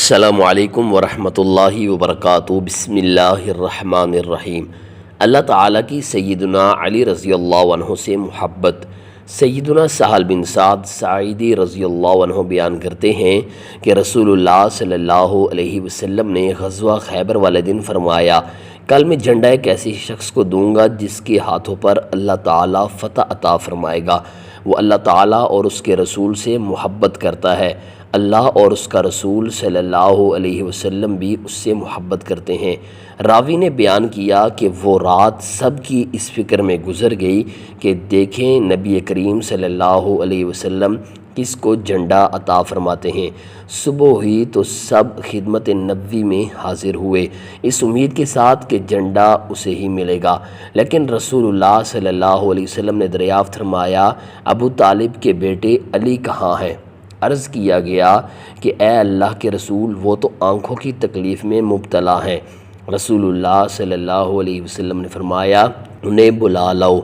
السلام علیکم ورحمۃ اللہ وبرکاتہ۔ بسم اللہ الرحمن الرحیم۔ اللہ تعالیٰ کی سیدنا علی رضی اللہ عنہ سے محبت۔ سیدنا سہل بن سعد ساعدی رضی اللہ عنہ بیان کرتے ہیں کہ رسول اللہ صلی اللہ علیہ وسلم نے غزوہ خیبر والے دن فرمایا، کل میں جھنڈا ایک ایسے شخص کو دوں گا جس کے ہاتھوں پر اللہ تعالیٰ فتح عطا فرمائے گا۔ وہ اللہ تعالیٰ اور اس کے رسول سے محبت کرتا ہے، اللہ اور اس کا رسول صلی اللہ علیہ وسلم بھی اس سے محبت کرتے ہیں۔ راوی نے بیان کیا کہ وہ رات سب کی اس فکر میں گزر گئی کہ دیکھیں نبی کریم صلی اللہ علیہ وسلم کس کو جھنڈا عطا فرماتے ہیں۔ صبح ہوئی تو سب خدمت نبوی میں حاضر ہوئے، اس امید کے ساتھ کہ جھنڈا اسے ہی ملے گا، لیکن رسول اللہ صلی اللہ علیہ وسلم نے دریافت فرمایا، ابو طالب کے بیٹے علی کہاں ہیں؟ عرض کیا گیا کہ اے اللہ کے رسول، وہ تو آنکھوں کی تکلیف میں مبتلا ہیں۔ رسول اللہ صلی اللہ علیہ وسلم نے فرمایا، انہیں بلا لاؤ۔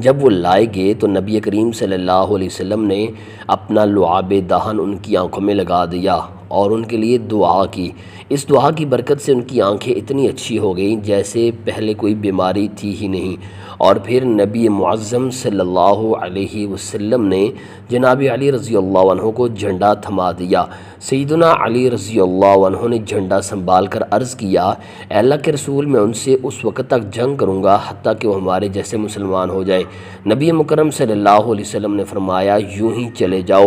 جب وہ لائے گئے تو نبی کریم صلی اللہ علیہ وسلم نے اپنا لعاب دہن ان کی آنکھوں میں لگا دیا اور ان کے لیے دعا کی۔ اس دعا کی برکت سے ان کی آنکھیں اتنی اچھی ہو گئیں جیسے پہلے کوئی بیماری تھی ہی نہیں، اور پھر نبی معظم صلی اللہ علیہ وسلم نے جناب علی رضی اللہ عنہ کو جھنڈا تھما دیا۔ سیدنا علی رضی اللہ عنہ نے جھنڈا سنبھال کر عرض کیا، اے اللہ کے رسول، میں ان سے اس وقت تک جنگ کروں گا حتیٰ کہ وہ ہمارے جیسے مسلمان ہو جائیں۔ نبی مکرم صلی اللہ علیہ وسلم نے فرمایا، یوں ہی چلے جاؤ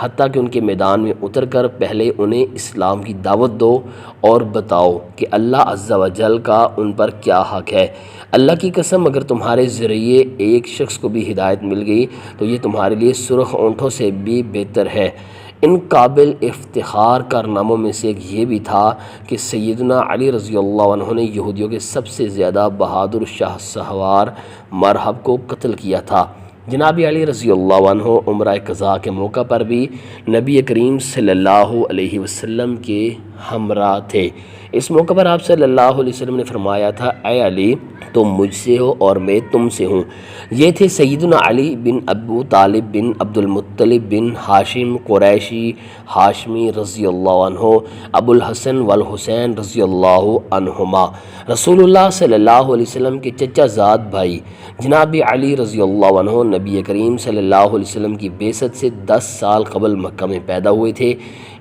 حتیٰ کہ ان کے میدان میں اتر کر پہلے انہیں اسلام کی دعوت دو اور بتاؤ کہ اللہ عز و جل کا ان پر کیا حق ہے۔ اللہ کی قسم، اگر تمہارے ذریعے ایک شخص کو بھی ہدایت مل گئی تو یہ تمہارے لیے سرخ اونٹوں سے بھی بہتر ہے۔ ان قابل افتخار کارناموں میں سے ایک یہ بھی تھا کہ سیدنا علی رضی اللہ عنہ نے یہودیوں کے سب سے زیادہ بہادر شاہ سوار مرحب کو قتل کیا تھا۔ جناب علی رضی اللہ عنہ عمرہ قضاء کے موقع پر بھی نبی کریم صلی اللہ علیہ وسلم کے ہمراہ تھے۔ اس موقع پر آپ صلی اللہ علیہ وسلم نے فرمایا تھا، اے علی، تم مجھ سے ہو اور میں تم سے ہوں۔ یہ تھے سیدنا علی بن ابو طالب بن عبد المطلب بن ہاشم قریشی ہاشمی رضی اللہ عنہ، ابو الحسن والحسین رضی اللہ عنہما، رسول اللہ صلی اللہ علیہ وسلم کے چچا زاد بھائی۔ جناب علی رضی اللہ عنہ نبی کریم صلی اللہ علیہ وسلم کی بعثت سے 10 سال قبل مکہ میں پیدا ہوئے تھے۔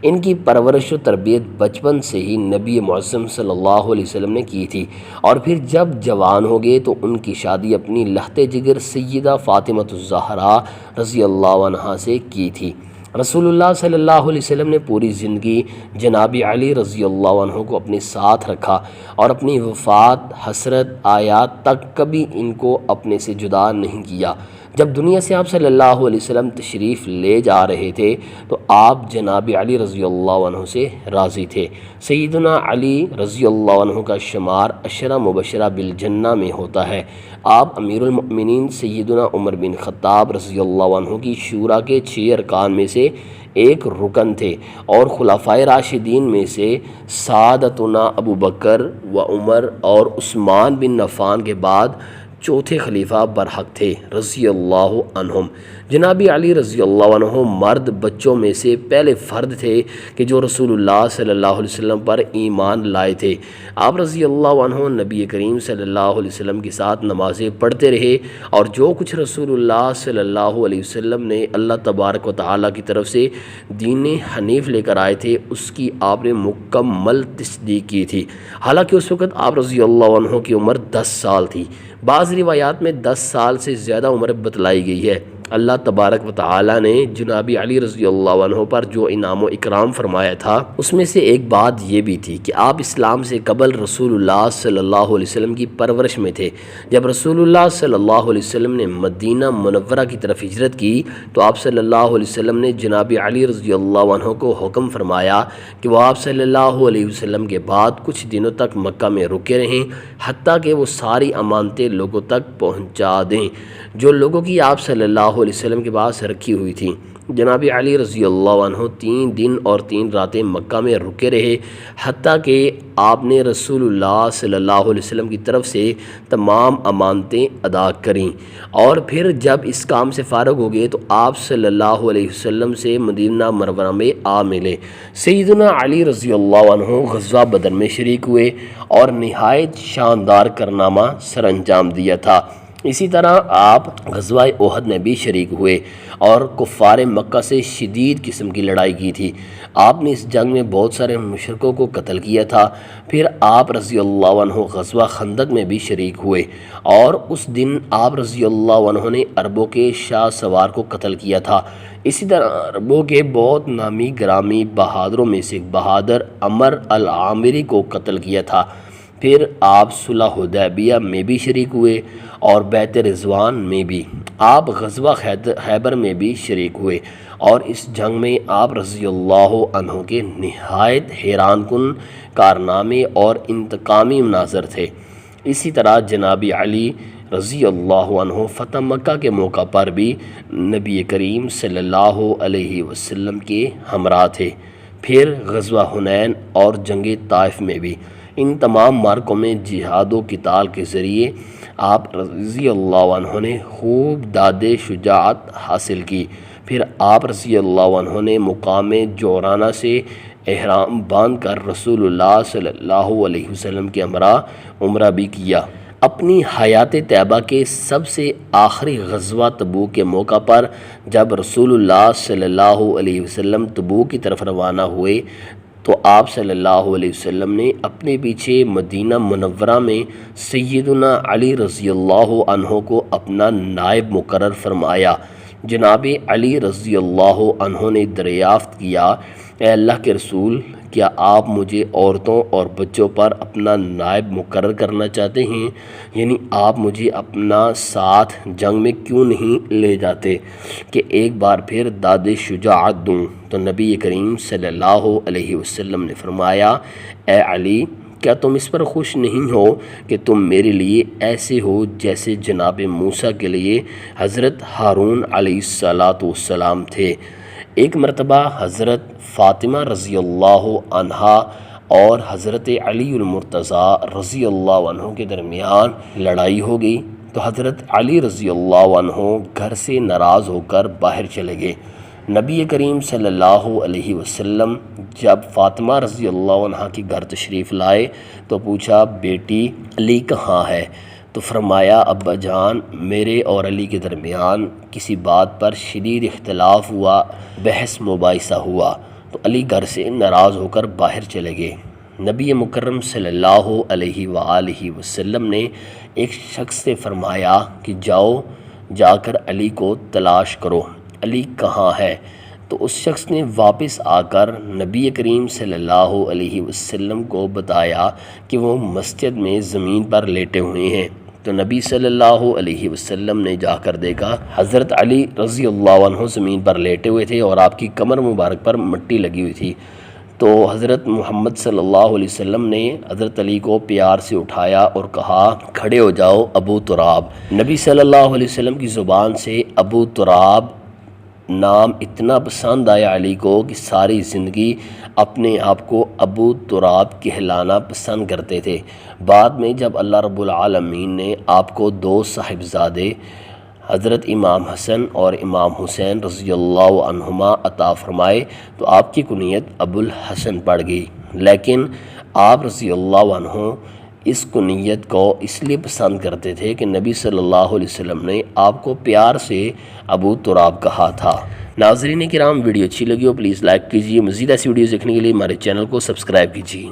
ان کی پرورش و تربیت بچپن سے ہی نبی معظم صلی اللہ علیہ وسلم نے کی تھی، اور پھر جب جوان ہو گئے تو ان کی شادی اپنی لخت جگر سیدہ فاطمۃ الزہرا رضی اللہ عنہا سے کی تھی۔ رسول اللہ صلی اللہ علیہ وسلم نے پوری زندگی جناب علی رضی اللہ عنہ کو اپنے ساتھ رکھا اور اپنی وفات حسرت آیات تک کبھی ان کو اپنے سے جدا نہیں کیا۔ جب دنیا سے آپ صلی اللہ علیہ وسلم تشریف لے جا رہے تھے تو آپ جناب علی رضی اللہ عنہ سے راضی تھے۔ سیدنا علی رضی اللہ عنہ کا شمار عشرہ مبشرہ بالجنہ میں ہوتا ہے۔ آپ امیر المؤمنین سیدنا عمر بن خطاب رضی اللہ عنہ کی شورا کے 6 ارکان میں سے ایک رکن تھے، اور خلفائے راشدین میں سے سعادتنا ابو بکر و عمر اور عثمان بن عفان کے بعد چوتھے خلیفہ برحق تھے رضی اللہ عنہم۔ جناب علی رضی اللہ عنہ مرد بچوں میں سے پہلے فرد تھے کہ جو رسول اللہ صلی اللہ علیہ وسلم پر ایمان لائے تھے۔ آپ رضی اللہ عنہ نبی کریم صلی اللہ علیہ وسلم کے ساتھ نمازیں پڑھتے رہے، اور جو کچھ رسول اللہ صلی اللہ علیہ وسلم نے اللہ تبارک و تعالیٰ کی طرف سے دین حنیف لے کر آئے تھے اس کی آپ نے مکمل تصدیق کی تھی۔ حالانکہ اس وقت آپ رضی اللہ عنہ کی عمر 10 سال تھی۔ بعض روایات میں 10 سال سے زیادہ عمر بتلائی گئی ہے۔ اللہ تبارک و تعالیٰ نے جناب علی رضی اللہ عنہ پر جو انعام و اکرام فرمایا تھا اس میں سے ایک بات یہ بھی تھی کہ آپ اسلام سے قبل رسول اللہ صلی اللہ علیہ وسلم کی پرورش میں تھے۔ جب رسول اللہ صلی اللہ علیہ وسلم نے مدینہ منورہ کی طرف ہجرت کی تو آپ صلی اللہ علیہ وسلم نے جناب علی رضی اللہ عنہ کو حکم فرمایا کہ وہ آپ صلی اللہ علیہ وسلم کے بعد کچھ دنوں تک مکہ میں رکے رہیں حتیٰ کہ وہ ساری امانتیں لوگوں تک پہنچا دیں جو لوگوں کی آپ صلی اللہ علیہ وسلم کے پاس رکھی ہوئی تھیں۔ جناب علی رضی اللہ عنہ 3 دن اور 3 راتیں مکہ میں رکے رہے، حتیٰ کہ آپ نے رسول اللہ صلی اللہ علیہ وسلم کی طرف سے تمام امانتیں ادا کریں، اور پھر جب اس کام سے فارغ ہو گئے تو آپ صلی اللہ علیہ وسلم سے مدینہ منورہ میں آ ملے۔ سیدنا علی رضی اللہ عنہ غزوہ بدر میں شریک ہوئے اور نہایت شاندار کارنامہ سر انجام دیا تھا۔ اسی طرح آپ غزوہ احد میں بھی شریک ہوئے اور کفار مکہ سے شدید قسم کی لڑائی کی تھی۔ آپ نے اس جنگ میں بہت سارے مشرکوں کو قتل کیا تھا۔ پھر آپ رضی اللہ عنہ غزوہ خندق میں بھی شریک ہوئے، اور اس دن آپ رضی اللہ عنہ نے عربوں کے شاہ سوار کو قتل کیا تھا۔ اسی طرح عربوں کے بہت نامی گرامی بہادروں میں سے ایک بہادر عمر العامری کو قتل کیا تھا۔ پھر آپ صلح حدیبیہ میں بھی شریک ہوئے اور بیعت رضوان میں بھی۔ آپ غزوہ خیبر میں بھی شریک ہوئے، اور اس جنگ میں آپ رضی اللہ عنہ کے نہایت حیران کن کارنامے اور انتقامی مناظر تھے۔ اسی طرح جناب علی رضی اللہ عنہ فتح مکہ کے موقع پر بھی نبی کریم صلی اللہ علیہ وسلم کے ہمراہ تھے۔ پھر غزوہ حنین اور جنگ طائف میں بھی۔ ان تمام معرکوں میں جہاد و قتال کے ذریعے آپ رضی اللہ عنہ نے خوب داد شجاعت حاصل کی۔ پھر آپ رضی اللہ عنہ نے مقام جعرانہ سے احرام باندھ کر رسول اللہ صلی اللہ علیہ وسلم کے ہمراہ عمرہ بھی کیا۔ اپنی حیات طیبہ کے سب سے آخری غزوہ تبوک کے موقع پر جب رسول اللہ صلی اللہ علیہ وسلم تبوک کی طرف روانہ ہوئے تو آپ صلی اللہ علیہ وسلم نے اپنے پیچھے مدینہ منورہ میں سیدنا علی رضی اللہ عنہ کو اپنا نائب مقرر فرمایا۔ جناب علی رضی اللہ عنہ نے دریافت کیا، اے اللہ کے رسول، کیا آپ مجھے عورتوں اور بچوں پر اپنا نائب مقرر کرنا چاہتے ہیں؟ یعنی آپ مجھے اپنا ساتھ جنگ میں کیوں نہیں لے جاتے کہ ایک بار پھر داد شجاعت دوں؟ تو نبی کریم صلی اللہ علیہ وسلم نے فرمایا، اے علی، کیا تم اس پر خوش نہیں ہو کہ تم میرے لیے ایسے ہو جیسے جناب موسیٰ کے لیے حضرت ہارون علیہ السلام تھے؟ ایک مرتبہ حضرت فاطمہ رضی اللہ عنہا اور حضرت علی المرتضیٰ رضی اللہ عنہ کے درمیان لڑائی ہو گئی تو حضرت علی رضی اللہ عنہ گھر سے ناراض ہو کر باہر چلے گئے۔ نبی کریم صلی اللہ علیہ وسلم جب فاطمہ رضی اللہ عنہ کی گھر تشریف لائے تو پوچھا، بیٹی علی کہاں ہے؟ تو فرمایا، ابا جان، میرے اور علی کے درمیان کسی بات پر شدید اختلاف ہوا، بحث مباحثہ ہوا، تو علی گھر سے ناراض ہو کر باہر چلے گئے۔ نبی مکرم صلی اللہ علیہ وآلہ وسلم نے ایک شخص سے فرمایا کہ جا کر علی کو تلاش کرو، علی کہاں ہے؟ تو اس شخص نے واپس آ کر نبی کریم صلی اللہ علیہ وسلم کو بتایا کہ وہ مسجد میں زمین پر لیٹے ہوئے ہیں۔ تو نبی صلی اللہ علیہ وسلم نے جا کر دیکھا، حضرت علی رضی اللہ عنہ زمین پر لیٹے ہوئے تھے اور آپ کی کمر مبارک پر مٹی لگی ہوئی تھی۔ تو حضرت محمد صلی اللہ علیہ وسلم نے حضرت علی کو پیار سے اٹھایا اور کہا، کھڑے ہو جاؤ ابو تراب۔ نبی صلی اللہ علیہ وسلم کی زبان سے ابو تراب نام اتنا پسند آیا علی کو کہ ساری زندگی اپنے آپ کو ابو تراب کہلانا پسند کرتے تھے۔ بعد میں جب اللہ رب العالمین نے آپ کو 2 صاحبزادے حضرت امام حسن اور امام حسین رضی اللہ عنہما عطا فرمائے تو آپ کی کنیت ابو الحسن پڑ گئی، لیکن آپ رضی اللہ عنہ اس کنیت کو اس لیے پسند کرتے تھے کہ نبی صلی اللہ علیہ وسلم نے آپ کو پیار سے ابو تراب کہا تھا۔ ناظرین کرام، ویڈیو اچھی لگی ہو پلیز لائک کیجیے، مزید ایسی ویڈیوز دیکھنے کے لیے ہمارے چینل کو سبسکرائب کیجیے۔